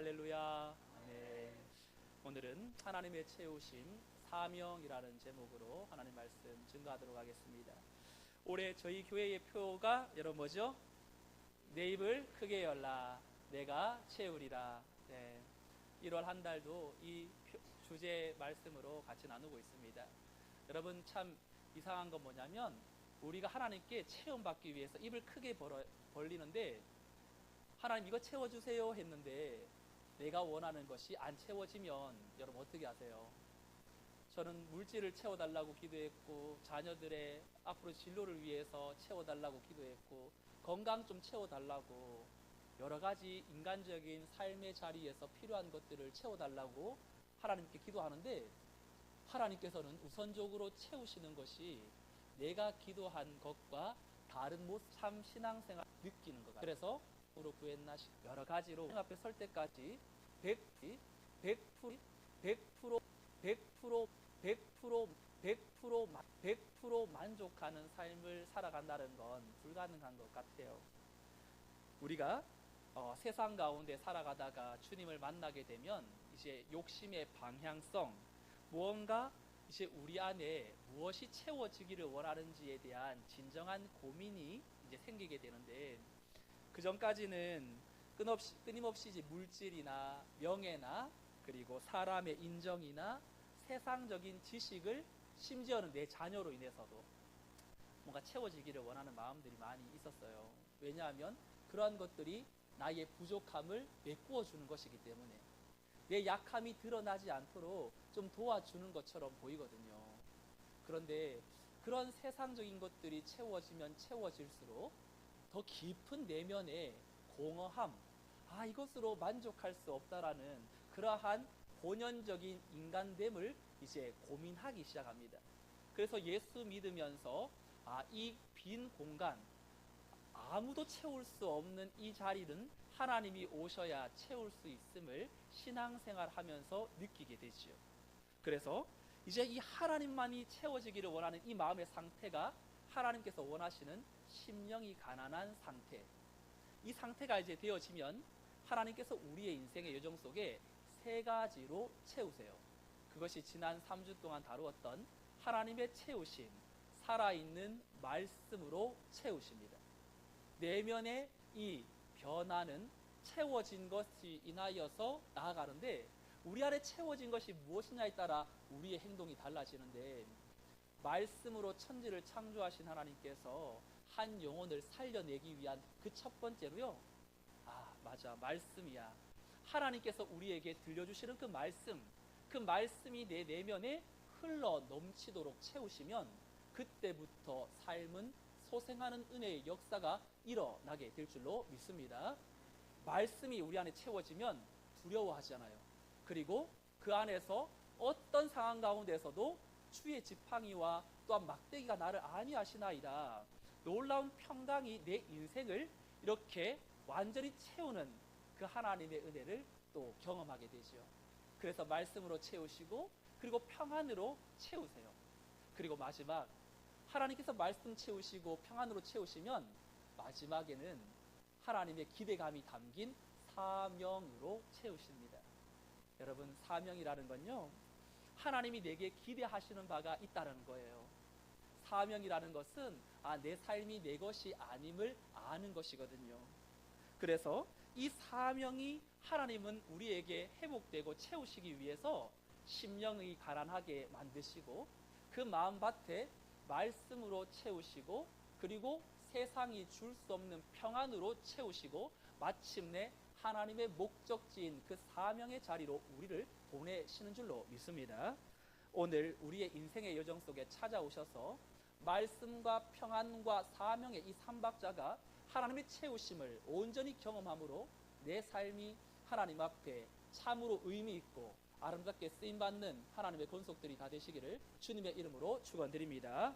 할렐루야. 네. 오늘은 하나님의 채우심 사명이라는 제목으로 하나님 말씀 증거하도록 하겠습니다. 올해 저희 교회의 표가 여러분 뭐죠? 내 입을 크게 열라 내가 채우리라. 네. 1월 한 달도 이 주제 말씀으로 같이 나누고 있습니다. 여러분 참 이상한 건 뭐냐면 우리가 하나님께 체험받기 위해서 입을 크게 벌리는데 하나님 이거 채워주세요 했는데 내가 원하는 것이 안 채워지면 여러분 어떻게 하세요? 저는 물질을 채워달라고 기도했고 자녀들의 앞으로 진로를 위해서 채워달라고 기도했고 건강 좀 채워달라고 여러 가지 인간적인 삶의 자리에서 필요한 것들을 채워달라고 하나님께 기도하는데 하나님께서는 우선적으로 채우시는 것이 내가 기도한 것과 다른 모습, 참 신앙생활 느끼는 것 같아요. 그래서 으로 구했나 여러 가지로 앞에 설 때까지 100%, 100%, 100%, 100%, 100%, 100% 만족하는 삶을 살아간다는 건 불가능한 것 같아요. 우리가 세상 가운데 살아가다가 주님을 만나게 되면 이제 욕심의 방향성, 무언가 이제 우리 안에 무엇이 채워지기를 원하는지에 대한 진정한 고민이 이제 생기게 되는데 그 전까지는 끊임없이 이제 물질이나 명예나 그리고 사람의 인정이나 세상적인 지식을 심지어는 내 자녀로 인해서도 뭔가 채워지기를 원하는 마음들이 많이 있었어요. 왜냐하면 그러한 것들이 나의 부족함을 메꾸어 주는 것이기 때문에 내 약함이 드러나지 않도록 좀 도와주는 것처럼 보이거든요. 그런데 그런 세상적인 것들이 채워지면 채워질수록 더 깊은 내면의 공허함, 이것으로 만족할 수 없다라는 그러한 본연적인 인간됨을 이제 고민하기 시작합니다. 그래서 예수 믿으면서 이 빈 공간, 아무도 채울 수 없는 이 자리는 하나님이 오셔야 채울 수 있음을 신앙생활 하면서 느끼게 되지요. 그래서 이제 이 하나님만이 채워지기를 원하는 이 마음의 상태가 하나님께서 원하시는 심령이 가난한 상태, 이 상태가 이제 되어지면 하나님께서 우리의 인생의 여정 속에 세 가지로 채우세요. 그것이 지난 3주 동안 다루었던 하나님의 채우심, 살아있는 말씀으로 채우십니다. 내면의 이 변화는 채워진 것이 인하여서 나아가는데 우리 안에 채워진 것이 무엇이냐에 따라 우리의 행동이 달라지는데 말씀으로 천지를 창조하신 하나님께서 한 영혼을 살려내기 위한 그 첫 번째로요. 맞아, 말씀이야. 하나님께서 우리에게 들려주시는 그 말씀이 내 내면에 흘러 넘치도록 채우시면 그때부터 삶은 소생하는 은혜의 역사가 일어나게 될 줄로 믿습니다. 말씀이 우리 안에 채워지면 두려워하잖아요. 그리고 그 안에서 어떤 상황 가운데서도 주의 지팡이와 또한 막대기가 나를 안위하시나이다. 놀라운 평강이 내 인생을 이렇게 완전히 채우는 그 하나님의 은혜를 또 경험하게 되죠. 그래서 말씀으로 채우시고 그리고 평안으로 채우세요. 그리고 마지막 하나님께서 말씀 채우시고 평안으로 채우시면 마지막에는 하나님의 기대감이 담긴 사명으로 채우십니다. 여러분 사명이라는 건요, 하나님이 내게 기대하시는 바가 있다는 거예요. 사명이라는 것은 내 삶이 내 것이 아님을 아는 것이거든요. 그래서 이 사명이 하나님은 우리에게 회복되고 채우시기 위해서 심령이 가난하게 만드시고 그 마음밭에 말씀으로 채우시고 그리고 세상이 줄 수 없는 평안으로 채우시고 마침내 하나님의 목적지인 그 사명의 자리로 우리를 보내시는 줄로 믿습니다. 오늘 우리의 인생의 여정 속에 찾아오셔서 말씀과 평안과 사명의 이 삼박자가 하나님의 채우심을 온전히 경험함으로 내 삶이 하나님 앞에 참으로 의미 있고 아름답게 쓰임받는 하나님의 권속들이 다 되시기를 주님의 이름으로 축원드립니다.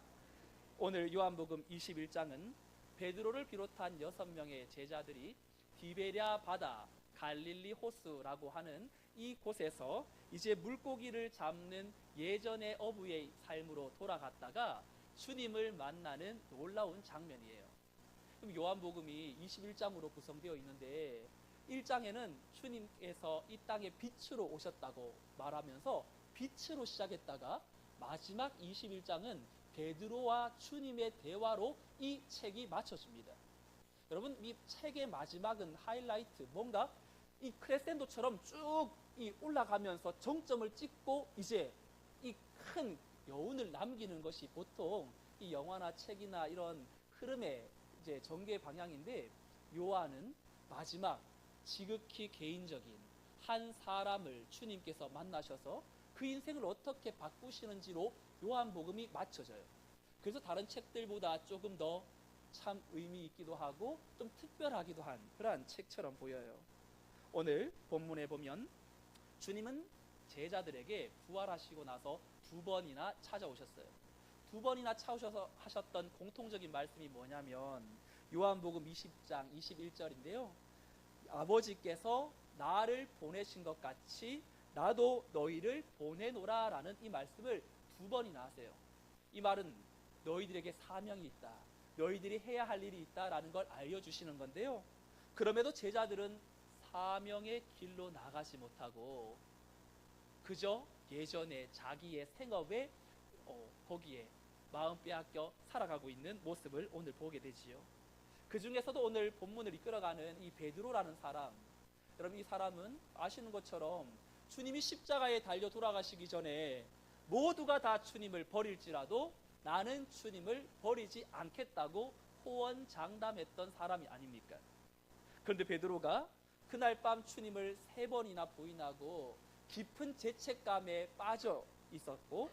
오늘 요한복음 21장은 베드로를 비롯한 6명의 제자들이 디베랴 바다 갈릴리 호수라고 하는 이 곳에서 이제 물고기를 잡는 예전의 어부의 삶으로 돌아갔다가 주님을 만나는 놀라운 장면이에요. 그럼 요한복음이 21장으로 구성되어 있는데 1장에는 주님께서 이 땅에 빛으로 오셨다고 말하면서 빛으로 시작했다가 마지막 21장은 베드로와 주님의 대화로 이 책이 마쳐집니다. 여러분, 이 책의 마지막은 하이라이트, 뭔가 이 크레센도처럼 쭉 올라가면서 정점을 찍고 이제 이 큰 여운을 남기는 것이 보통 이 영화나 책이나 이런 흐름의 이제 전개 방향인데, 요한은 마지막 지극히 개인적인 한 사람을 주님께서 만나셔서 그 인생을 어떻게 바꾸시는지로 요한복음이 맞춰져요. 그래서 다른 책들보다 조금 더 참 의미 있기도 하고 좀 특별하기도 한 그러한 책처럼 보여요. 오늘 본문에 보면 주님은 제자들에게 부활하시고 나서 2번이나 찾아오셨어요. 2번이나 찾아오셔서 하셨던 공통적인 말씀이 뭐냐면 요한복음 20장 21절인데요. 아버지께서 나를 보내신 것 같이 나도 너희를 보내노라 라는 이 말씀을 2번이나 하세요. 이 말은 너희들에게 사명이 있다, 너희들이 해야 할 일이 있다라는 걸 알려주시는 건데요. 그럼에도 제자들은 사명의 길로 나가지 못하고 그저 예전에 자기의 생업에 거기에 마음 빼앗겨 살아가고 있는 모습을 오늘 보게 되지요. 그 중에서도 오늘 본문을 이끌어가는 이 베드로라는 사람, 여러분 이 사람은 아시는 것처럼 주님이 십자가에 달려 돌아가시기 전에 모두가 다 주님을 버릴지라도 나는 주님을 버리지 않겠다고 호언장담했던 사람이 아닙니까? 그런데 베드로가 그날 밤 주님을 3번이나 부인하고 깊은 죄책감에 빠져 있었고,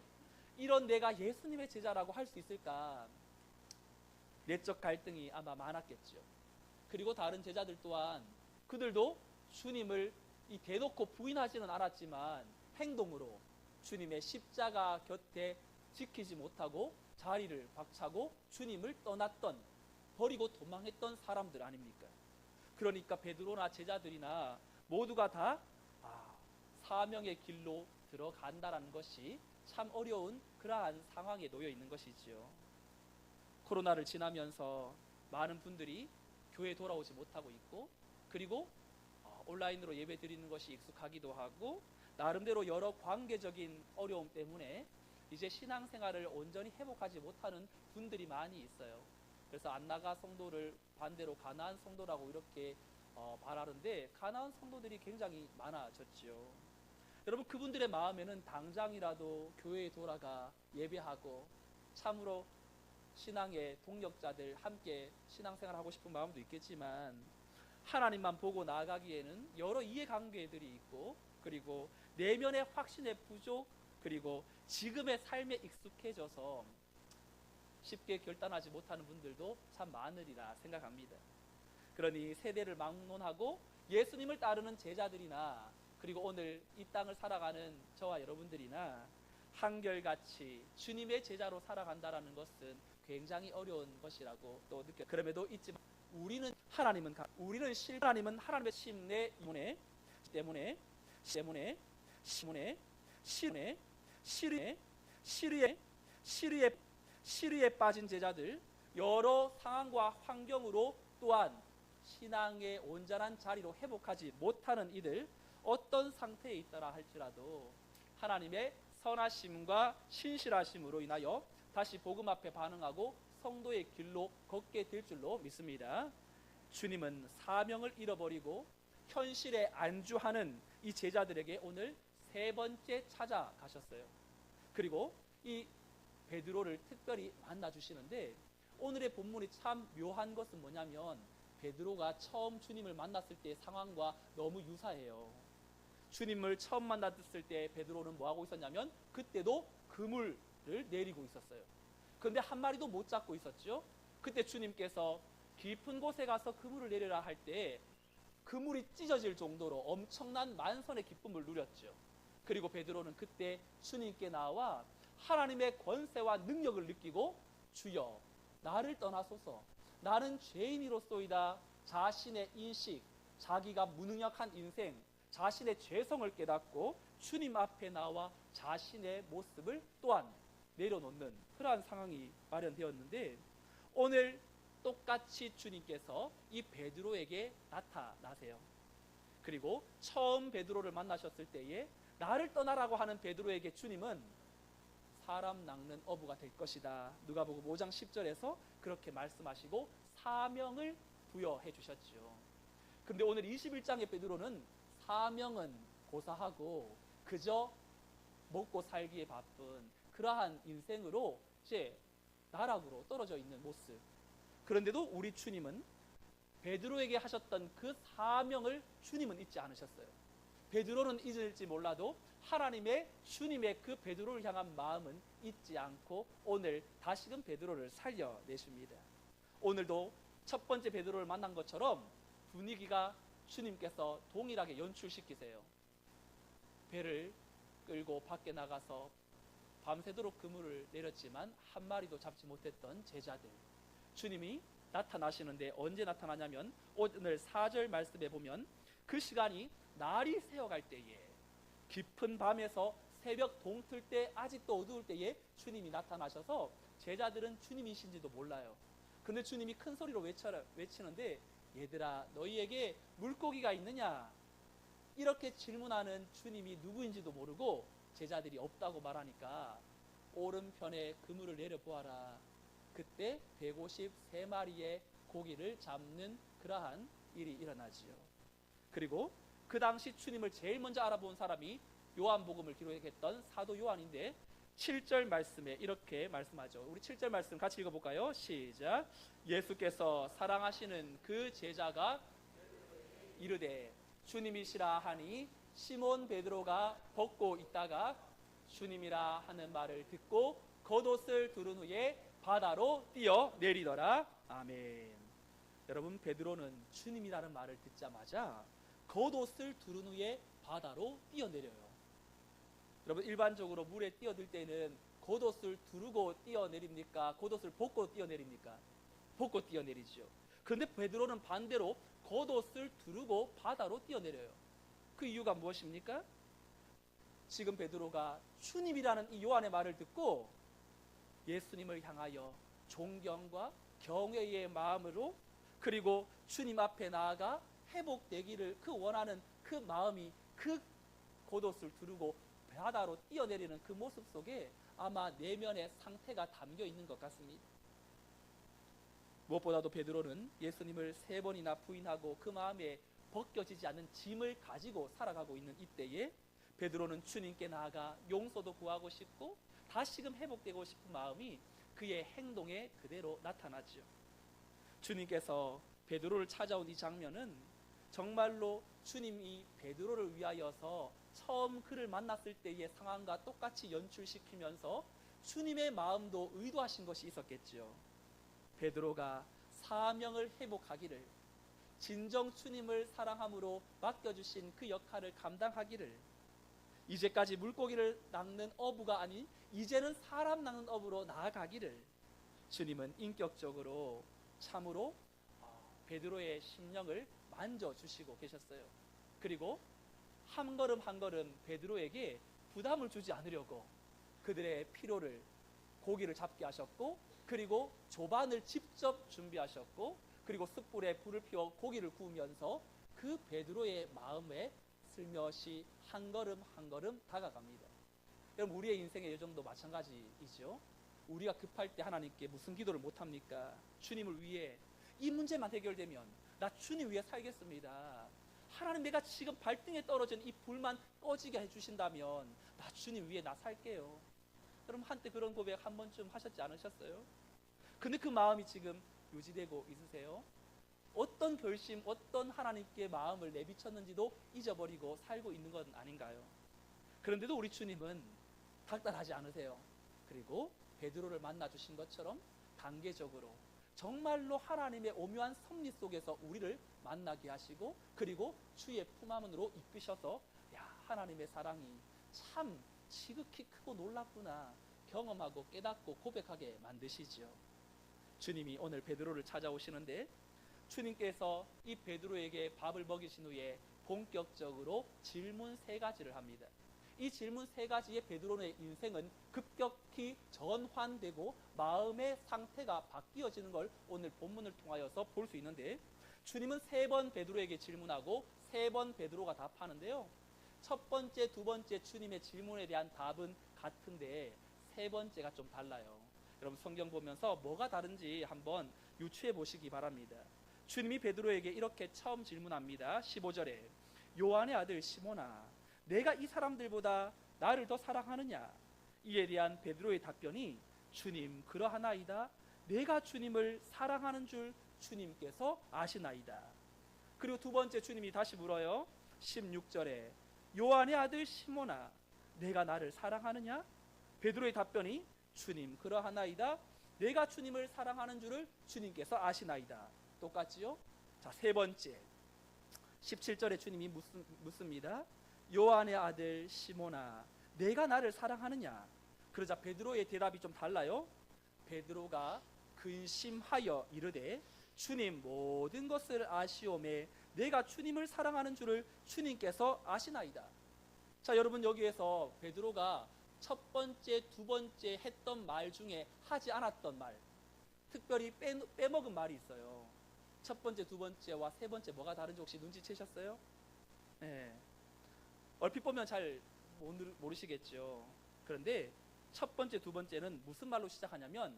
이런 내가 예수님의 제자라고 할 수 있을까? 내적 갈등이 아마 많았겠죠. 그리고 다른 제자들 또한 그들도 주님을 대놓고 부인하지는 않았지만 행동으로 주님의 십자가 곁에 지키지 못하고 자리를 박차고 주님을 떠났던, 버리고 도망했던 사람들 아닙니까? 그러니까 베드로나 제자들이나 모두가 다 사명의 길로 들어간다라는 것이 참 어려운 그러한 상황에 놓여 있는 것이지요. 코로나를 지나면서 많은 분들이 교회에 돌아오지 못하고 있고, 그리고 온라인으로 예배 드리는 것이 익숙하기도 하고, 나름대로 여러 관계적인 어려움 때문에 이제 신앙생활을 온전히 회복하지 못하는 분들이 많이 있어요. 그래서 안나가 성도를 반대로 가나안 성도라고 이렇게 말하는데, 가나안 성도들이 굉장히 많아졌지요. 여러분, 그분들의 마음에는 당장이라도 교회에 돌아가 예배하고 참으로 신앙의 동력자들 함께 신앙생활 하고 싶은 마음도 있겠지만, 하나님만 보고 나아가기에는 여러 이해관계들이 있고, 그리고 내면의 확신의 부족, 그리고 지금의 삶에 익숙해져서 쉽게 결단하지 못하는 분들도 참 많으리라 생각합니다. 그러니 세대를 막론하고 예수님을 따르는 제자들이나, 그리고 오늘 이 땅을 살아가는 저와 여러분들이나 한결같이 주님의 제자로 살아간다라는 것은 굉장히 어려운 것이라고 또 느껴요. 그럼에도 있지만 우리는 하나님은 하나님의 심내 때문에 시류에 빠진 제자들, 여러 상황과 환경으로 또한 신앙의 온전한 자리로 회복하지 못하는 이들, 어떤 상태에 있더라 할지라도 하나님의 선하심과 신실하심으로 인하여 다시 복음 앞에 반응하고 성도의 길로 걷게 될 줄로 믿습니다. 주님은 사명을 잃어버리고 현실에 안주하는 이 제자들에게 오늘 3번째 찾아가셨어요. 그리고 이 베드로를 특별히 만나주시는데, 오늘의 본문이 참 묘한 것은 뭐냐면 베드로가 처음 주님을 만났을 때의 상황과 너무 유사해요. 주님을 처음 만났을 때 베드로는 뭐하고 있었냐면 그때도 그물을 내리고 있었어요. 그런데 한 마리도 못 잡고 있었죠. 그때 주님께서 깊은 곳에 가서 그물을 내리라 할 때 그물이 찢어질 정도로 엄청난 만선의 기쁨을 누렸죠. 그리고 베드로는 그때 주님께 나와 하나님의 권세와 능력을 느끼고 주여 나를 떠나소서, 나는 죄인이로소이다. 자신의 인식, 자기가 무능력한 인생, 자신의 죄성을 깨닫고 주님 앞에 나와 자신의 모습을 또한 내려놓는 그러한 상황이 마련되었는데, 오늘 똑같이 주님께서 이 베드로에게 나타나세요. 그리고 처음 베드로를 만나셨을 때에 나를 떠나라고 하는 베드로에게 주님은 사람 낚는 어부가 될 것이다. 누가복음 5장 10절에서 그렇게 말씀하시고 사명을 부여해 주셨죠. 그런데 오늘 21장의 베드로는 사명은 고사하고 그저 먹고 살기에 바쁜 그러한 인생으로 이제 나락으로 떨어져 있는 모습. 그런데도 우리 주님은 베드로에게 하셨던 그 사명을 주님은 잊지 않으셨어요. 베드로는 잊을지 몰라도 하나님의 주님의 그 베드로를 향한 마음은 잊지 않고 오늘 다시금 베드로를 살려내십니다. 오늘도 첫 번째 베드로를 만난 것처럼 분위기가 주님께서 동일하게 연출시키세요. 배를 끌고 밖에 나가서 밤새도록 그물을 내렸지만 한 마리도 잡지 못했던 제자들, 주님이 나타나시는데 언제 나타나냐면 오늘 4절 말씀에 보면 그 시간이 날이 새어갈 때에, 깊은 밤에서 새벽 동틀 때 아직도 어두울 때에 주님이 나타나셔서 제자들은 주님이신지도 몰라요. 근데 주님이 큰 소리로 외치는데 얘들아 너희에게 물고기가 있느냐? 이렇게 질문하는 주님이 누구인지도 모르고 제자들이 없다고 말하니까 오른편에 그물을 내려보아라. 그때 153마리의 고기를 잡는 그러한 일이 일어나지요. 그리고 그 당시 주님을 제일 먼저 알아본 사람이 요한복음을 기록했던 사도 요한인데 7절 말씀에 이렇게 말씀하죠. 우리 7절 말씀 같이 읽어볼까요? 시작. 예수께서 사랑하시는 그 제자가 이르되 주님이시라 하니 시몬 베드로가 벗고 있다가 주님이라 하는 말을 듣고 겉옷을 두른 후에 바다로 뛰어내리더라. 아멘. 여러분, 베드로는 주님이라는 말을 듣자마자 겉옷을 두른 후에 바다로 뛰어내려요. 여러분, 일반적으로 물에 뛰어들 때는 겉옷을 두르고 뛰어내립니까? 겉옷을 벗고 뛰어내립니까? 벗고 뛰어내리죠. 그런데 베드로는 반대로 겉옷을 두르고 바다로 뛰어내려요. 그 이유가 무엇입니까? 지금 베드로가 주님이라는 이 요한의 말을 듣고 예수님을 향하여 존경과 경외의 마음으로, 그리고 주님 앞에 나아가 회복되기를 그 원하는 그 마음이 그 겉옷을 두르고 바다로 뛰어내리는 그 모습 속에 아마 내면의 상태가 담겨 있는 것 같습니다. 무엇보다도 베드로는 예수님을 3번이나 부인하고 그 마음에 벗겨지지 않는 짐을 가지고 살아가고 있는 이때에 베드로는 주님께 나아가 용서도 구하고 싶고 다시금 회복되고 싶은 마음이 그의 행동에 그대로 나타나죠. 주님께서 베드로를 찾아온 이 장면은 정말로 주님이 베드로를 위하여서 처음 그를 만났을 때의 상황과 똑같이 연출시키면서 주님의 마음도 의도하신 것이 있었겠죠. 베드로가 사명을 회복하기를, 진정 주님을 사랑함으로 맡겨주신 그 역할을 감당하기를, 이제까지 물고기를 낚는 어부가 아닌 이제는 사람 낚는 어부로 나아가기를 주님은 인격적으로 참으로 베드로의 심령을 만져주시고 계셨어요. 그리고 한 걸음 한 걸음 베드로에게 부담을 주지 않으려고 그들의 필요를, 고기를 잡게 하셨고, 그리고 조반을 직접 준비하셨고, 그리고 숯불에 불을 피워 고기를 구우면서 그 베드로의 마음에 슬며시 한 걸음 한 걸음 다가갑니다. 여러분, 우리의 인생의 여정도 마찬가지이죠. 우리가 급할 때 하나님께 무슨 기도를 못합니까? 주님을 위해 이 문제만 해결되면 나 주님 위해 살겠습니다. 하나님, 내가 지금 발등에 떨어진 이 불만 꺼지게 해주신다면 나 주님 위해 나 살게요. 여러분, 한때 그런 고백 한 번쯤 하셨지 않으셨어요? 근데 그 마음이 지금 유지되고 있으세요? 어떤 결심, 어떤 하나님께 마음을 내비쳤는지도 잊어버리고 살고 있는 건 아닌가요? 그런데도 우리 주님은 닥달하지 않으세요. 그리고 베드로를 만나주신 것처럼 단계적으로 정말로 하나님의 오묘한 섭리 속에서 우리를 만나게 하시고, 그리고 주의 품 안으로 이끄셔서 야, 하나님의 사랑이 참 지극히 크고 놀랍구나 경험하고 깨닫고 고백하게 만드시죠. 주님이 오늘 베드로를 찾아오시는데 주님께서 이 베드로에게 밥을 먹이신 후에 본격적으로 질문 3가지를 합니다. 이 질문 3가지의 베드로의 인생은 급격히 전환되고 마음의 상태가 바뀌어지는 걸 오늘 본문을 통하여서 볼 수 있는데, 주님은 3번 베드로에게 질문하고 세 번 베드로가 답하는데요. 첫 번째, 두 번째 주님의 질문에 대한 답은 같은데 세 번째가 좀 달라요. 여러분 성경 보면서 뭐가 다른지 한번 유추해 보시기 바랍니다. 주님이 베드로에게 이렇게 처음 질문합니다. 15절에 요한의 아들 시몬아, 내가 이 사람들보다 나를 더 사랑하느냐? 이에 대한 베드로의 답변이 주님, 그러하나이다. 내가 주님을 사랑하는 줄 주님께서 아시나이다. 그리고 두 번째 주님이 다시 물어요. 16절에 요한의 아들 시몬아, 내가 나를 사랑하느냐? 베드로의 답변이 주님, 그러하나이다. 내가 주님을 사랑하는 줄을 주님께서 아시나이다. 똑같지요? 자, 세 번째 17절에 주님이 묻습니다. 요한의 아들 시몬아, 내가 나를 사랑하느냐? 그러자 베드로의 대답이 좀 달라요. 베드로가 근심하여 이르되 주님, 모든 것을 아시오매 내가 주님을 사랑하는 줄을 주님께서 아시나이다. 자, 여러분 여기에서 베드로가 첫 번째, 두 번째 했던 말 중에 하지 않았던 말, 특별히 빼먹은 말이 있어요. 첫 번째, 두 번째와 세 번째 뭐가 다른지 혹시 눈치채셨어요? 네. 얼핏 보면 잘 모르시겠죠. 그런데 첫 번째, 두 번째는 무슨 말로 시작하냐면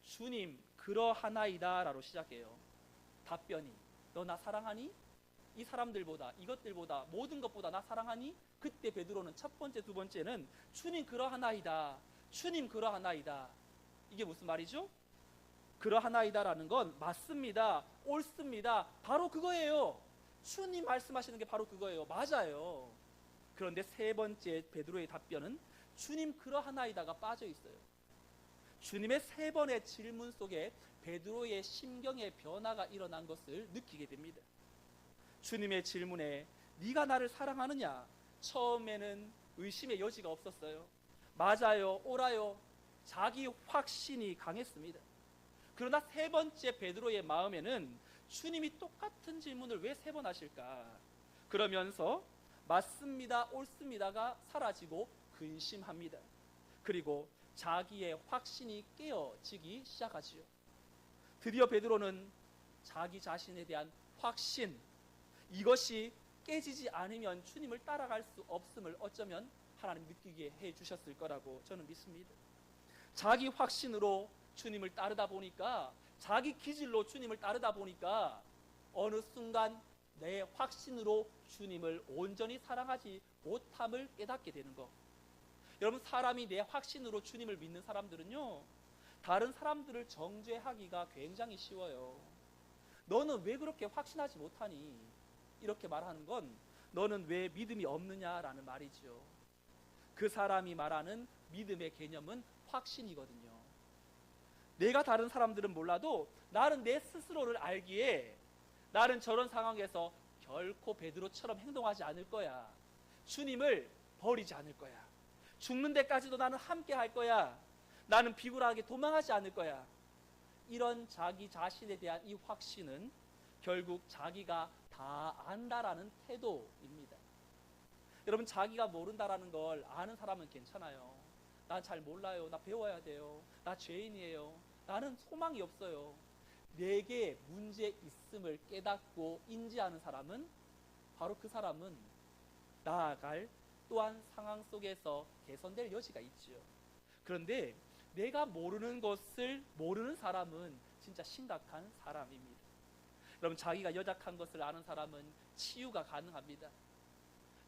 주님, 그러하나이다 라로 시작해요. 답변이 너 나 사랑하니? 이 사람들보다, 이것들보다, 모든 것보다 나 사랑하니? 그때 베드로는 첫 번째, 두 번째는 주님 그러하나이다, 주님 그러하나이다. 이게 무슨 말이죠? 그러하나이다라는 건 맞습니다, 옳습니다, 바로 그거예요. 주님 말씀하시는 게 바로 그거예요. 맞아요. 그런데 세 번째 베드로의 답변은 주님 그러하나이다가 빠져 있어요. 주님의 세 번의 질문 속에 베드로의 심경의 변화가 일어난 것을 느끼게 됩니다. 주님의 질문에 네가 나를 사랑하느냐? 처음에는 의심의 여지가 없었어요. 맞아요, 옳아요, 자기 확신이 강했습니다. 그러나 세 번째 베드로의 마음에는 주님이 똑같은 질문을 왜 세 번 하실까? 그러면서 맞습니다, 옳습니다가 사라지고 근심합니다. 그리고 자기의 확신이 깨어지기 시작하지요. 드디어 베드로는 자기 자신에 대한 확신, 이것이 깨지지 않으면 주님을 따라갈 수 없음을 어쩌면 하나님 느끼게 해주셨을 거라고 저는 믿습니다. 자기 확신으로 주님을 따르다 보니까, 자기 기질로 주님을 따르다 보니까 어느 순간 내 확신으로 주님을 온전히 사랑하지 못함을 깨닫게 되는 것. 여러분, 사람이 내 확신으로 주님을 믿는 사람들은요, 다른 사람들을 정죄하기가 굉장히 쉬워요. 너는 왜 그렇게 확신하지 못하니? 이렇게 말하는 건 너는 왜 믿음이 없느냐라는 말이죠. 그 사람이 말하는 믿음의 개념은 확신이거든요. 내가 다른 사람들은 몰라도 나는 내 스스로를 알기에 나는 저런 상황에서 결코 베드로처럼 행동하지 않을 거야. 주님을 버리지 않을 거야. 죽는 데까지도 나는 함께 할 거야. 나는 비굴하게 도망하지 않을 거야. 이런 자기 자신에 대한 이 확신은 결국 자기가 다 안다라는 태도입니다. 여러분, 자기가 모른다라는 걸 아는 사람은 괜찮아요. 난 잘 몰라요. 나 배워야 돼요. 나 죄인이에요. 나는 소망이 없어요. 내게 문제 있음을 깨닫고 인지하는 사람은, 바로 그 사람은 나아갈 또한 상황 속에서 개선될 여지가 있죠. 그런데 내가 모르는 것을 모르는 사람은 진짜 심각한 사람입니다. 여러분, 자기가 연약한 것을 아는 사람은 치유가 가능합니다.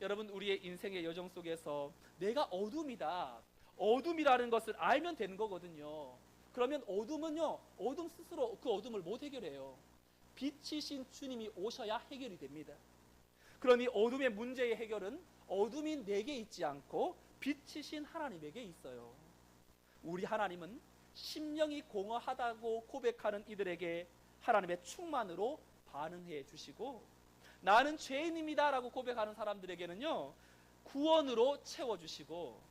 여러분, 우리의 인생의 여정 속에서 내가 어둠이다, 어둠이라는 것을 알면 되는 거거든요. 그러면 어둠은요, 어둠 스스로 그 어둠을 못 해결해요. 빛이신 주님이 오셔야 해결이 됩니다. 그러니 어둠의 문제의 해결은 어둠인 내게 있지 않고 빛이신 하나님에게 있어요. 우리 하나님은 심령이 공허하다고 고백하는 이들에게 하나님의 충만으로 반응해 주시고, 나는 죄인입니다 라고 고백하는 사람들에게는요, 구원으로 채워주시고,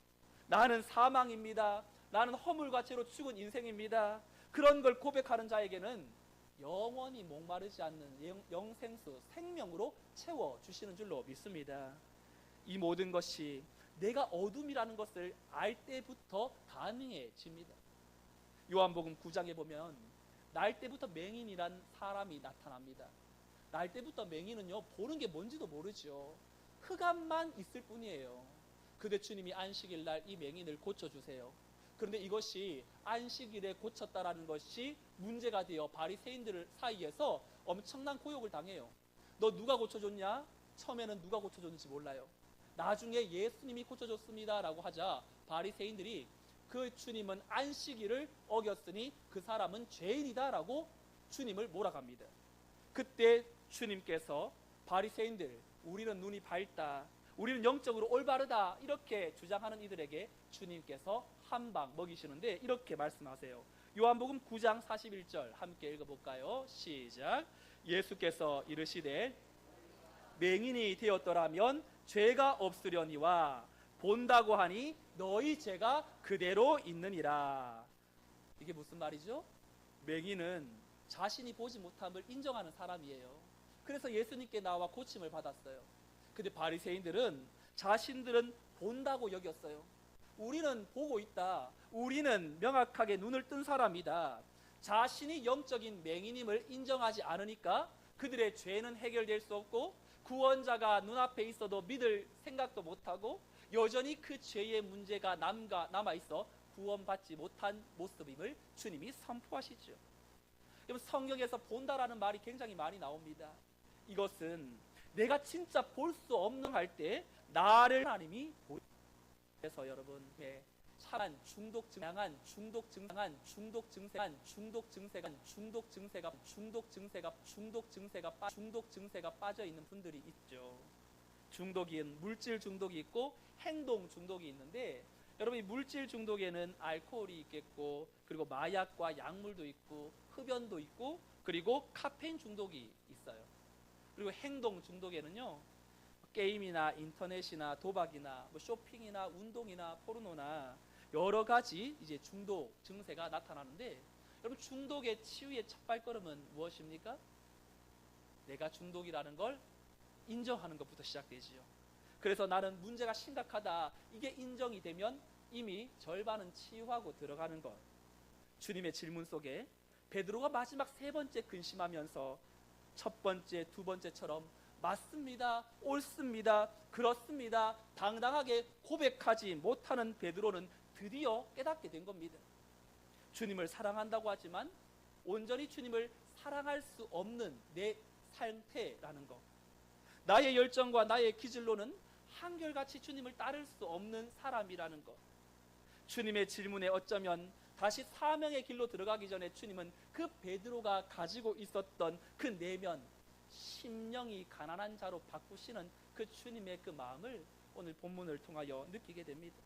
나는 사망입니다, 나는 허물과 죄로 죽은 인생입니다, 그런 걸 고백하는 자에게는 영원히 목마르지 않는 영생수, 생명으로 채워주시는 줄로 믿습니다. 이 모든 것이 내가 어둠이라는 것을 알 때부터 가능해집니다. 요한복음 9장에 보면 날 때부터 맹인이란 사람이 나타납니다. 날 때부터 맹인은요 보는 게 뭔지도 모르죠. 흑암만 있을 뿐이에요. 그런데 주님이 안식일 날 이 맹인을 고쳐주세요. 그런데 이것이 안식일에 고쳤다라는 것이 문제가 되어 바리새인들 사이에서 엄청난 고욕을 당해요. 너 누가 고쳐줬냐? 처음에는 누가 고쳐줬는지 몰라요. 나중에 예수님이 고쳐줬습니다 라고 하자 바리새인들이 그 주님은 안식일을 어겼으니 그 사람은 죄인이다 라고 주님을 몰아갑니다. 그때 주님께서 바리새인들, 우리는 눈이 밝다, 우리는 영적으로 올바르다 이렇게 주장하는 이들에게 주님께서 한 방 먹이시는데 이렇게 말씀하세요. 요한복음 9장 41절 함께 읽어볼까요? 시작. 예수께서 이르시되 맹인이 되었더라면 죄가 없으려니와 본다고 하니 너희 죄가 그대로 있느니라. 이게 무슨 말이죠? 맹인은 자신이 보지 못함을 인정하는 사람이에요. 그래서 예수님께 나와 고침을 받았어요. 근데 바리새인들은 자신들은 본다고 여겼어요. 우리는 보고 있다. 우리는 명확하게 눈을 뜬 사람이다. 자신이 영적인 맹인임을 인정하지 않으니까 그들의 죄는 해결될 수 없고 구원자가 눈앞에 있어도 믿을 생각도 못하고 여전히 그 죄의 문제가 남아있어 구원받지 못한 모습임을 주님이 선포하시죠. 여러분, 성경에서 본다라는 말이 굉장히 많이 나옵니다. 이것은 내가 진짜 볼 수 없는 할 때 나를 하나님이 보여요. 그래서 여러분, 차한 중독 증세가 빠져 있는 분들이 있죠. 중독인 물질 중독이 있고 행동 중독이 있는데, 여러분 이 물질 중독에는 알코올이 있겠고, 그리고 마약과 약물도 있고, 흡연도 있고, 그리고 카페인 중독이 있어요. 그리고 행동 중독에는요, 게임이나 인터넷이나 도박이나 쇼핑이나 운동이나 포르노나 여러 가지 이제 중독 증세가 나타나는데, 여러분 중독의 치유의 첫 발걸음은 무엇입니까? 내가 중독이라는 걸 인정하는 것부터 시작되지요. 그래서 나는 문제가 심각하다, 이게 인정이 되면 이미 절반은 치유하고 들어가는 것. 주님의 질문 속에 베드로가 마지막 세 번째 근심하면서 첫 번째, 두 번째처럼 맞습니다, 옳습니다, 그렇습니다 당당하게 고백하지 못하는 베드로는 드디어 깨닫게 된 겁니다. 주님을 사랑한다고 하지만 온전히 주님을 사랑할 수 없는 내 상태라는 것, 나의 열정과 나의 기질로는 한결같이 주님을 따를 수 없는 사람이라는 것. 주님의 질문에 어쩌면 다시 사명의 길로 들어가기 전에 주님은 그 베드로가 가지고 있었던 그 내면, 심령이 가난한 자로 바꾸시는 그 주님의 그 마음을 오늘 본문을 통하여 느끼게 됩니다.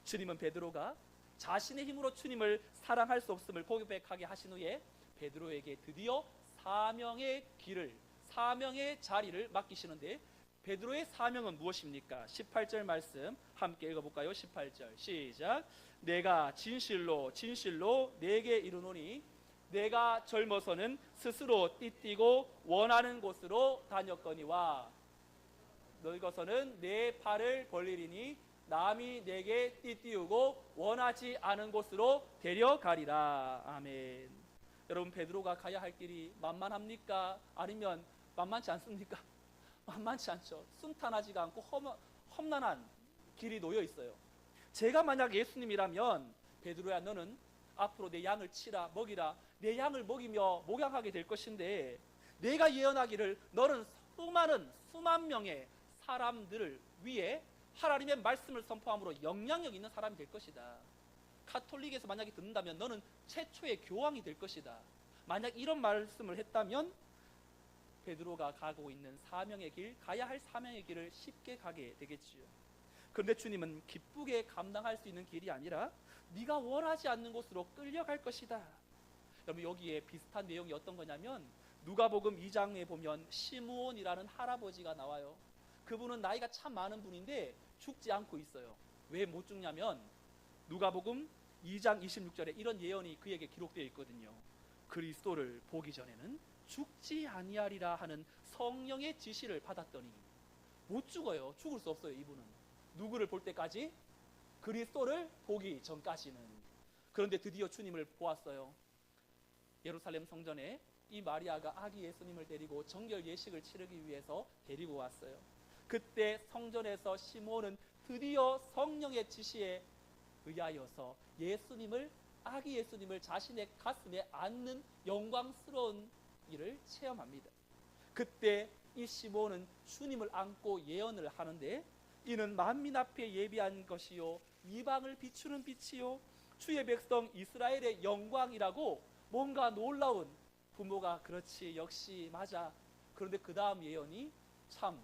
주님은 베드로가 자신의 힘으로 주님을 사랑할 수 없음을 고백하게 하신 후에 베드로에게 드디어 사명의 길을, 사명의 자리를 맡기시는데, 베드로의 사명은 무엇입니까? 18절 말씀 함께 읽어볼까요? 18절 시작. 내가 진실로 진실로 내게 이르노니 내가 젊어서는 스스로 띠띠고 원하는 곳으로 다녔거니와 늙어서는 내 팔을 벌리리니 남이 내게 띠띠우고 원하지 않은 곳으로 데려가리라. 아멘. 여러분, 베드로가 가야 할 길이 만만합니까? 아니면 만만치 않습니까? 만만치 않죠. 순탄하지가 않고 험난한 길이 놓여 있어요. 제가 만약 예수님이라면 베드로야, 너는 앞으로 내 양을 치라, 먹이라, 내 양을 먹이며 목양하게 될 것인데, 내가 예언하기를 너는 수만 명의 사람들을 위해 하나님의 말씀을 선포함으로 영향력 있는 사람이 될 것이다. 카톨릭에서 만약에 듣는다면 너는 최초의 교황이 될 것이다. 만약 이런 말씀을 했다면 베드로가 가고 있는 사명의 길, 가야 할 사명의 길을 쉽게 가게 되겠지요. 그런데 주님은 기쁘게 감당할 수 있는 길이 아니라 네가 원하지 않는 곳으로 끌려갈 것이다. 여러분, 여기에 비슷한 내용이 어떤 거냐면 누가복음 2장에 보면 시므온이라는 할아버지가 나와요. 그분은 나이가 참 많은 분인데 죽지 않고 있어요. 왜 못 죽냐면 누가복음 2장 26절에 이런 예언이 그에게 기록되어 있거든요. 그리스도를 보기 전에는 죽지 아니하리라 하는 성령의 지시를 받았더니 못 죽어요. 죽을 수 없어요. 이분은 누구를 볼 때까지? 그리스도를 보기 전까지는. 그런데 드디어 주님을 보았어요. 예루살렘 성전에 이 마리아가 아기 예수님을 데리고 정결 예식을 치르기 위해서 데리고 왔어요. 그때 성전에서 시몬은 드디어 성령의 지시에 의하여서 아기 예수님을 자신의 가슴에 안는 영광스러운 일을 체험합니다. 그때 이 시몬은 주님을 안고 예언을 하는데, 이는 만민 앞에 예비한 것이요 이방을 비추는 빛이요 주의 백성 이스라엘의 영광이라고 뭔가 놀라운, 부모가 그렇지 역시 맞아. 그런데 그 다음 예언이 참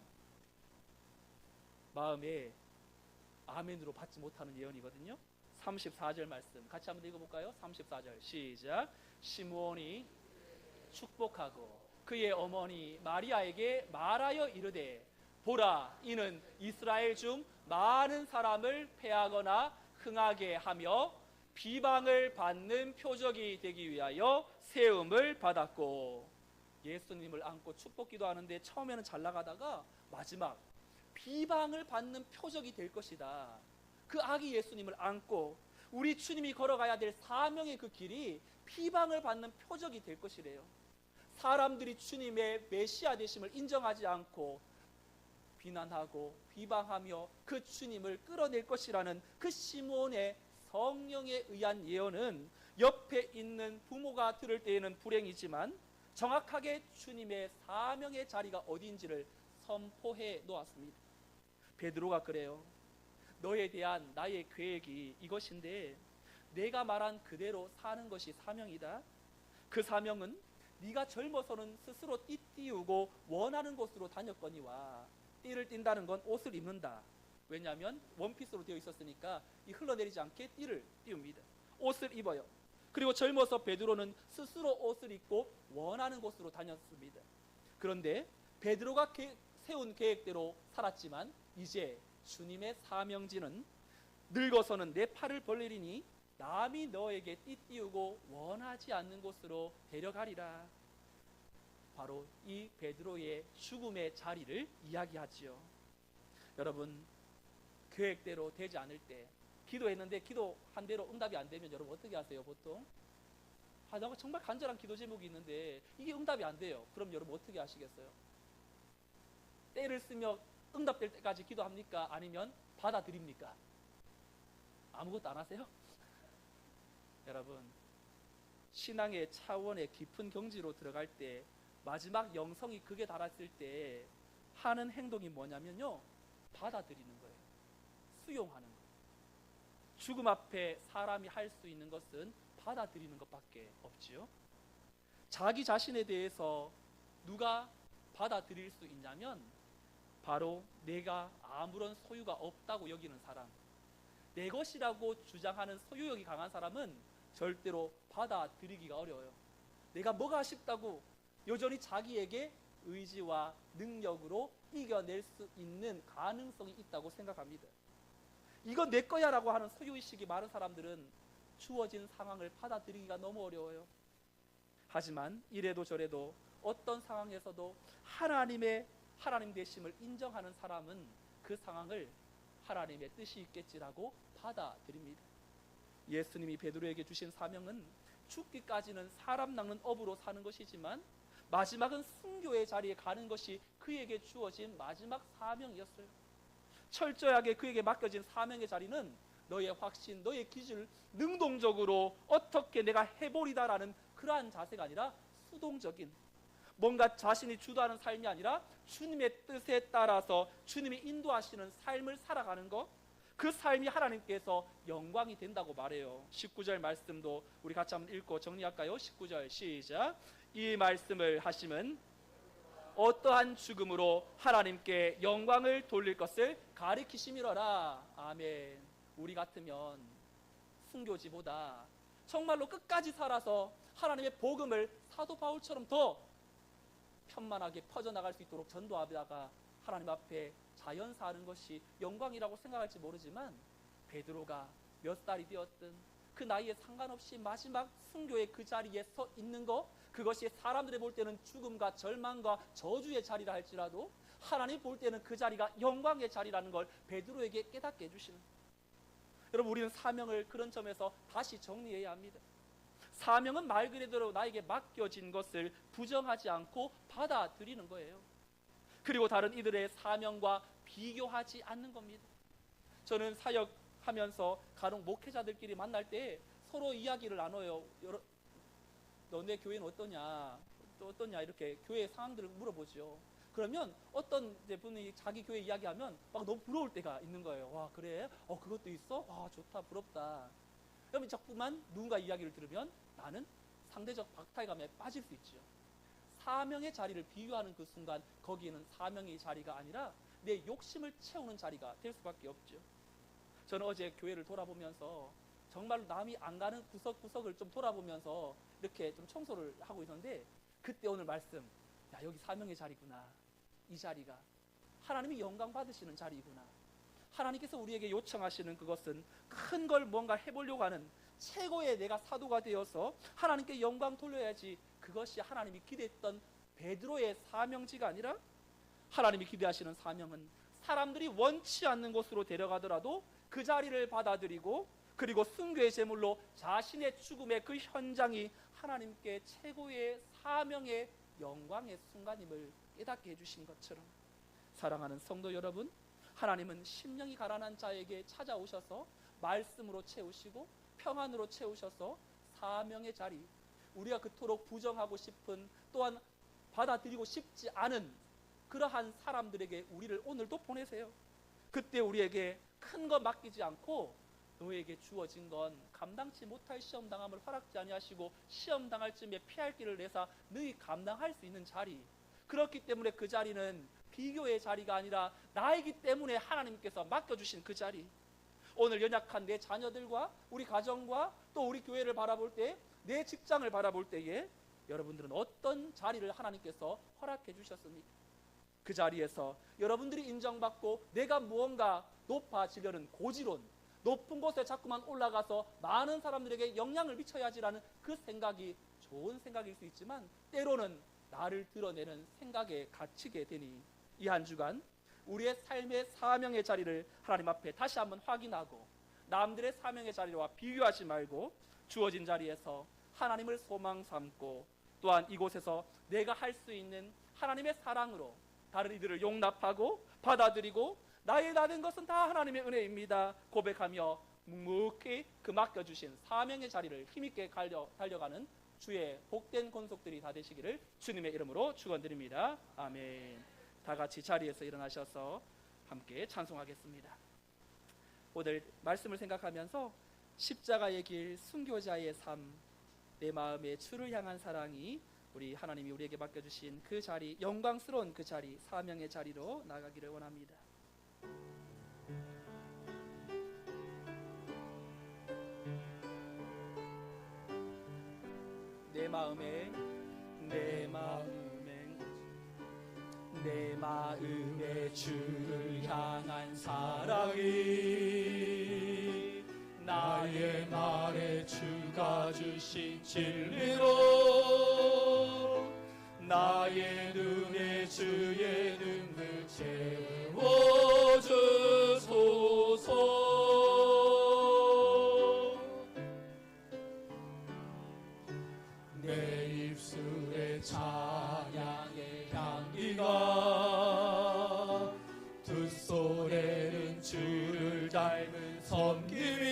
마음에 아멘으로 받지 못하는 예언이거든요. 34절 말씀 같이 한번 읽어볼까요? 34절 시작. 시므온이 축복하고 그의 어머니 마리아에게 말하여 이르되, 보라, 이는 이스라엘 중 많은 사람을 패하거나 흥하게 하며 비방을 받는 표적이 되기 위하여 세움을 받았고. 예수님을 안고 축복 기도하는데 처음에는 잘 나가다가 마지막 비방을 받는 표적이 될 것이다. 그 아기 예수님을 안고 우리 주님이 걸어가야 될 사명의 그 길이 비방을 받는 표적이 될 것이래요. 사람들이 주님의 메시아 되심을 인정하지 않고 비난하고 비방하며 그 주님을 끌어낼 것이라는 그 시몬의 성령에 의한 예언은 옆에 있는 부모가 들을 때에는 불행이지만 정확하게 주님의 사명의 자리가 어디인지를 선포해 놓았습니다. 베드로가 그래요. 너에 대한 나의 계획이 이것인데 내가 말한 그대로 사는 것이 사명이다. 그 사명은 네가 젊어서는 스스로 띠 띄우고 원하는 곳으로 다녔거니와, 띠를 띈다는 건 옷을 입는다. 왜냐하면 원피스로 되어 있었으니까 이 흘러내리지 않게 띠를 띄웁니다. 옷을 입어요. 그리고 젊어서 베드로는 스스로 옷을 입고 원하는 곳으로 다녔습니다. 그런데 베드로가 세운 계획대로 살았지만 이제 주님의 사명지는 늙어서는 내 팔을 벌리리니 남이 너에게 띠띠우고 원하지 않는 곳으로 데려가리라. 바로 이 베드로의 죽음의 자리를 이야기하지요. 여러분, 계획대로 되지 않을 때, 기도했는데 기도한 대로 응답이 안 되면 여러분 어떻게 하세요? 보통 내가 정말 간절한 기도 제목이 있는데 이게 응답이 안 돼요. 그럼 여러분 어떻게 하시겠어요? 때를 쓰며 응답될 때까지 기도합니까? 아니면 받아들입니까? 아무것도 안 하세요? 여러분, 신앙의 차원의 깊은 경지로 들어갈 때, 마지막 영성이 극에 달했을 때 하는 행동이 뭐냐면요, 받아들이는 거예요. 수용하는 거예요. 죽음 앞에 사람이 할 수 있는 것은 받아들이는 것밖에 없지요. 자기 자신에 대해서 누가 받아들일 수 있냐면 바로 내가 아무런 소유가 없다고 여기는 사람, 내 것이라고 주장하는 소유욕이 강한 사람은 절대로 받아들이기가 어려워요. 내가 뭐가 싶다고 여전히 자기에게 의지와 능력으로 이겨낼 수 있는 가능성이 있다고 생각합니다. 이건 내 거야 라고 하는 소유의식이 많은 사람들은 주어진 상황을 받아들이기가 너무 어려워요. 하지만 이래도 저래도 어떤 상황에서도 하나님 되심을 인정하는 사람은 그 상황을 하나님의 뜻이 있겠지라고 받아들입니다. 예수님이 베드로에게 주신 사명은 죽기까지는 사람 낚는 업으로 사는 것이지만 마지막은 순교의 자리에 가는 것이 그에게 주어진 마지막 사명이었어요. 철저하게 그에게 맡겨진 사명의 자리는 너의 확신, 너의 기준을 능동적으로 어떻게 내가 해보리다라는 그러한 자세가 아니라 수동적인, 뭔가 자신이 주도하는 삶이 아니라 주님의 뜻에 따라서 주님이 인도하시는 삶을 살아가는 것, 그 삶이 하나님께서 영광이 된다고 말해요. 19절 말씀도 우리 같이 한번 읽고 정리할까요? 19절 시작. 이 말씀을 하심은 어떠한 죽음으로 하나님께 영광을 돌릴 것을 가리키심이로라. 아멘. 우리 같으면 순교지보다 정말로 끝까지 살아서 하나님의 복음을 사도 바울처럼 더 편만하게 퍼져나갈 수 있도록 전도하다가 하나님 앞에 자연사하는 것이 영광이라고 생각할지 모르지만, 베드로가 몇 살이 되었든 그 나이에 상관없이 마지막 순교의 그 자리에 서 있는 것, 그것이 사람들이 볼 때는 죽음과 절망과 저주의 자리라 할지라도 하나님 볼 때는 그 자리가 영광의 자리라는 걸 베드로에게 깨닫게 해주시는, 여러분, 우리는 사명을 그런 점에서 다시 정리해야 합니다. 사명은 말 그대로 나에게 맡겨진 것을 부정하지 않고 받아들이는 거예요. 그리고 다른 이들의 사명과 비교하지 않는 겁니다. 저는 사역하면서 간혹 목회자들끼리 만날 때 서로 이야기를 나눠요. 너네 교회는 어떠냐, 또 어떠냐, 이렇게 교회 상황들을 물어보죠. 그러면 어떤 분이 자기 교회 이야기하면 막 너무 부러울 때가 있는 거예요. 와, 그래? 그것도 있어? 와, 좋다, 부럽다. 그러면 자꾸만 누군가 이야기를 들으면 나는 상대적 박탈감에 빠질 수 있죠. 사명의 자리를 비유하는 그 순간 거기에는 사명의 자리가 아니라 내 욕심을 채우는 자리가 될 수밖에 없죠. 저는 어제 교회를 돌아보면서 정말로 남이 안 가는 구석구석을 좀 돌아보면서 이렇게 좀 청소를 하고 있었는데, 그때 오늘 말씀, 야, 여기 사명의 자리구나. 이 자리가 하나님이 영광 받으시는 자리구나. 하나님께서 우리에게 요청하시는 그것은 큰 걸 뭔가 해보려고 하는 최고의 내가 사도가 되어서 하나님께 영광 돌려야지, 그것이 하나님이 기대했던 베드로의 사명지가 아니라 하나님이 기대하시는 사명은 사람들이 원치 않는 곳으로 데려가더라도 그 자리를 받아들이고, 그리고 순교의 제물로 자신의 죽음의 그 현장이 하나님께 최고의 사명의 영광의 순간임을 깨닫게 해주신 것처럼, 사랑하는 성도 여러분, 하나님은 심령이 가난한 자에게 찾아오셔서 말씀으로 채우시고 평안으로 채우셔서 사명의 자리, 우리가 그토록 부정하고 싶은, 또한 받아들이고 싶지 않은 그러한 사람들에게 우리를 오늘도 보내세요. 그때 우리에게 큰 거 맡기지 않고 너에게 주어진 건 감당치 못할 시험당함을 허락지 아니하시고 시험당할 쯤에 피할 길을 내사 너희 감당할 수 있는 자리, 그렇기 때문에 그 자리는 비교의 자리가 아니라 나이기 때문에 하나님께서 맡겨주신 그 자리. 오늘 연약한 내 자녀들과 우리 가정과 또 우리 교회를 바라볼 때, 내 직장을 바라볼 때에 여러분들은 어떤 자리를 하나님께서 허락해 주셨습니까? 그 자리에서 여러분들이 인정받고 내가 무언가 높아지려는 고지론, 높은 곳에 자꾸만 올라가서 많은 사람들에게 영향을 미쳐야지라는 그 생각이 좋은 생각일 수 있지만, 때로는 나를 드러내는 생각에 갇히게 되니 이 한 주간 우리의 삶의 사명의 자리를 하나님 앞에 다시 한번 확인하고, 남들의 사명의 자리와 비교하지 말고 주어진 자리에서 하나님을 소망 삼고, 또한 이곳에서 내가 할 수 있는 하나님의 사랑으로 다른 이들을 용납하고 받아들이고, 나의 다된 것은 다 하나님의 은혜입니다 고백하며 묵묵히 그 맡겨주신 사명의 자리를 힘있게 달려가는 주의 복된 권속들이 다 되시기를 주님의 이름으로 축원드립니다. 아멘. 다 같이 자리에서 일어나셔서 함께 찬송하겠습니다. 오늘 말씀을 생각하면서 십자가의 길, 순교자의 삶, 내 마음의 주를 향한 사랑이 우리 하나님이 우리에게 맡겨주신 그 자리, 영광스러운 그 자리, 사명의 자리로 나가기를 원합니다. 내 마음에 주를 향한 사랑이 나의 말에 주가 주신 진리로 나의 눈에 주의 눈을 채워주소서. 내 입술에 찬양의 향기가 두 손에는 주를 닮은 섬김이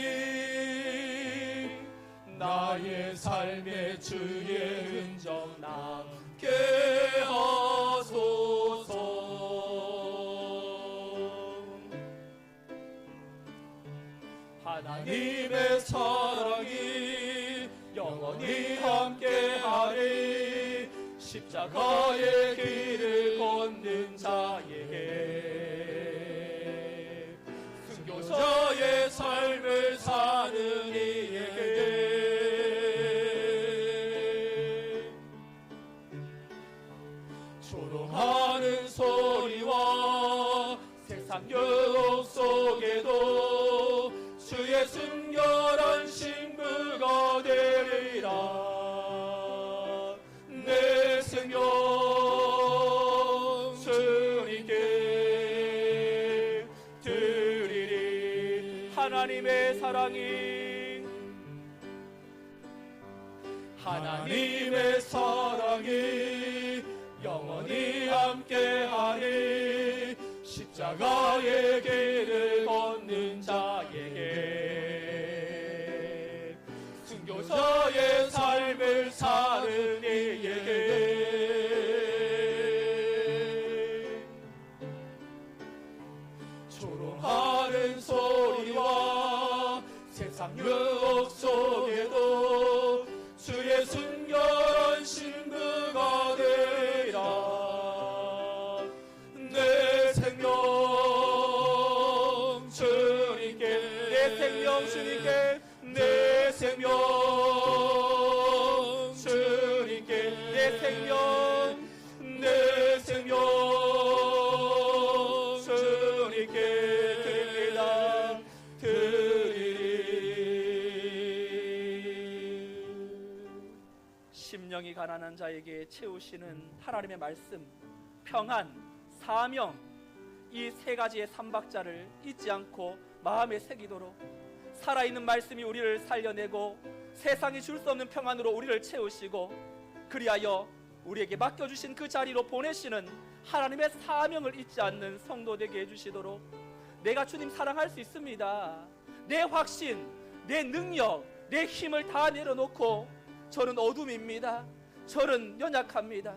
나의 삶에 주의 흔적 남게 하소서. 하나님의 사랑이 영원히 함께하리. 십자가의 길을 걷는 자에게, 순교자의 삶을 사는 이에게 조롱하는 소리와 세상 유혹 속에도 주의 순결한 신부가 되리라. 내 생명 주님께 드리리. 하나님의 사랑이 하나님의 사랑이 영원히 함께하리. 십자가의 길을 걷는 자에게, 순교자의 삶을 사는 이에게, 조롱하는 소리와 세상 유혹 속에도 주의 순결한 신부가 되리라. 내 생명 주님께, 내 생명 주님께, 내 생명 주님께, 내 생명, 내 생명 주님께 드립니다. 드리리. 심령이 가난한 자에게 채우시는 하나님의 말씀, 평안, 사명, 이 세 가지의 삼박자를 잊지 않고 마음에 새기도록 살아있는 말씀이 우리를 살려내고 세상이 줄 수 없는 평안으로 우리를 채우시고, 그리하여 우리에게 맡겨주신 그 자리로 보내시는 하나님의 사명을 잊지 않는 성도 되게 해주시도록, 내가 주님 사랑할 수 있습니다, 내 확신, 내 능력, 내 힘을 다 내려놓고 저는 어둠입니다, 저는 연약합니다,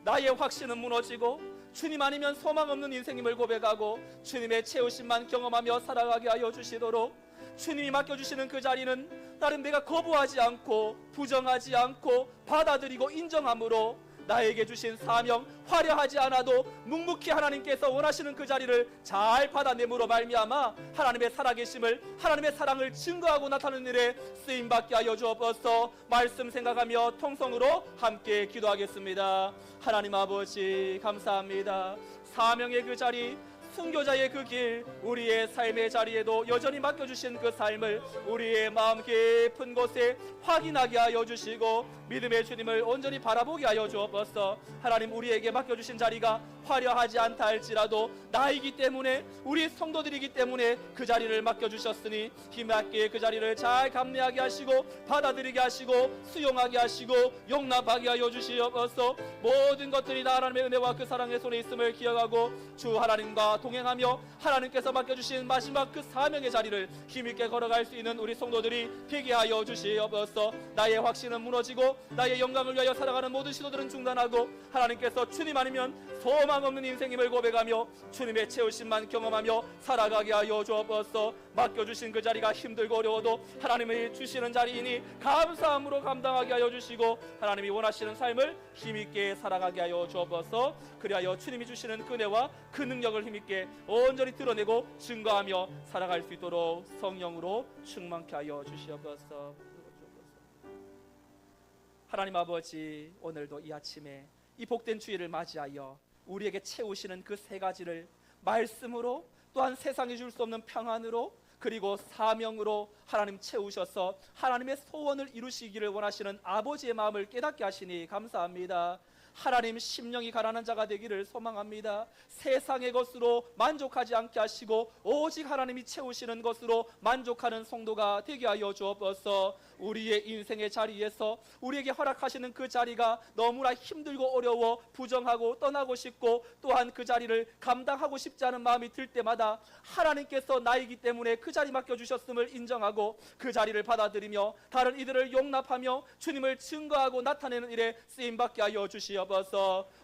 나의 확신은 무너지고 주님 아니면 소망 없는 인생임을 고백하고 주님의 채우심만 경험하며 살아가게 하여 주시도록, 주님이 맡겨주시는 그 자리는 나는 내가 거부하지 않고 부정하지 않고 받아들이고 인정함으로 나에게 주신 사명, 화려하지 않아도 묵묵히 하나님께서 원하시는 그 자리를 잘 받아내므로 말미암아 하나님의 살아계심을, 하나님의 사랑을 증거하고 나타내는 일에 쓰임받게 하여 주옵소서. 말씀 생각하며 통성으로 함께 기도하겠습니다. 하나님 아버지 감사합니다. 사명의 그 자리, 순교자의 그 길, 우리의 삶의 자리에도 여전히 맡겨주신 그 삶을 우리의 마음 깊은 곳에 확인하게 하여 주시고 믿음의 주님을 온전히 바라보게 하여 주옵소서. 하나님, 우리에게 맡겨주신 자리가 화려하지 않다 할지라도 나이기 때문에, 우리 성도들이기 때문에 그 자리를 맡겨주셨으니 힘있게 그 자리를 잘 감내하게 하시고 받아들이게 하시고 수용하게 하시고 용납하게 하여 주시옵소서. 모든 것들이 다 하나님의 은혜와 그 사랑의 손에 있음을 기억하고 주 하나님과 동행하며 하나님께서 맡겨주신 마지막 그 사명의 자리를 힘있게 걸어갈 수 있는 우리 성도들이 되게 하여 주시옵소서. 나의 확신은 무너지고 나의 영광을 위하여 살아가는 모든 시도들은 중단하고 하나님께서 주님 아니면 소망 없는 인생임을 고백하며 주님의 채우심만 경험하며 살아가게 하여 주옵소서. 맡겨주신 그 자리가 힘들고 어려워도 하나님이 주시는 자리이니 감사함으로 감당하게 하여 주시고 하나님이 원하시는 삶을 힘있게 살아가게 하여 주옵소서. 그리하여 주님이 주시는 그 은혜와 그 능력을 힘있게 온전히 드러내고 증거하며 살아갈 수 있도록 성령으로 충만케 하여 주시옵소서. 하나님 아버지, 오늘도 이 아침에 이 복된 주일을 맞이하여 우리에게 채우시는 그 세 가지를 말씀으로, 또한 세상이 줄 수 없는 평안으로, 그리고 사명으로 하나님 채우셔서 하나님의 소원을 이루시기를 원하시는 아버지의 마음을 깨닫게 하시니 감사합니다. 하나님, 심령이 가난한 자가 되기를 소망합니다. 세상의 것으로 만족하지 않게 하시고 오직 하나님이 채우시는 것으로 만족하는 성도가 되게 하여 주옵소서. 우리의 인생의 자리에서 우리에게 허락하시는 그 자리가 너무나 힘들고 어려워 부정하고 떠나고 싶고 또한 그 자리를 감당하고 싶지 않은 마음이 들 때마다 하나님께서 나이기 때문에 그 자리 맡겨주셨음을 인정하고 그 자리를 받아들이며 다른 이들을 용납하며 주님을 증거하고 나타내는 일에 쓰임받게 하여 주시옵소서.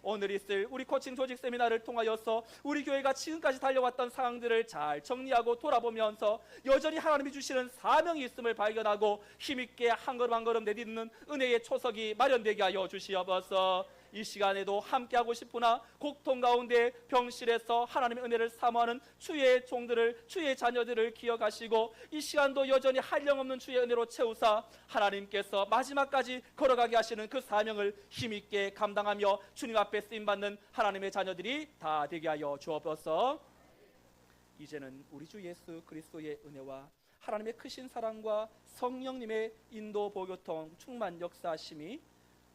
오늘 있을 우리 코칭 조직 세미나를 통하여서 우리 교회가 지금까지 달려왔던 상황들을 잘 정리하고 돌아보면서 여전히 하나님이 주시는 사명이 있음을 발견하고 힘있게 한 걸음 한 걸음 내딛는 은혜의 초석이 마련되게 하여 주시옵소서. 이 시간에도 함께하고 싶으나 고통 가운데 병실에서 하나님의 은혜를 사모하는 주의 종들을, 주의 자녀들을 기억하시고 이 시간도 여전히 한량없는 주의 은혜로 채우사 하나님께서 마지막까지 걸어가게 하시는 그 사명을 힘있게 감당하며 주님 앞에 쓰임받는 하나님의 자녀들이 다 되게 하여 주옵소서. 이제는 우리 주 예수 그리스도의 은혜와 하나님의 크신 사랑과 성령님의 인도 보교통 충만 역사하심이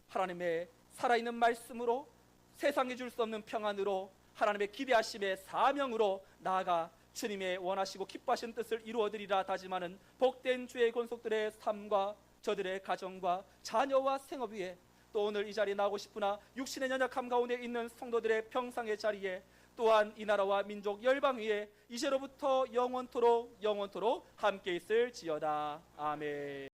하나님의 살아있는 말씀으로, 세상에 줄 수 없는 평안으로, 하나님의 기대하심의 사명으로 나아가 주님의 원하시고 기뻐하시는 뜻을 이루어드리라 다짐하는 복된 주의 권속들의 삶과 저들의 가정과 자녀와 생업 위에, 또 오늘 이 자리에 나오고 싶으나 육신의 연약함 가운데 있는 성도들의 평상의 자리에, 또한 이 나라와 민족 열방 위에 이제로부터 영원토록 함께 있을지어다. 아멘.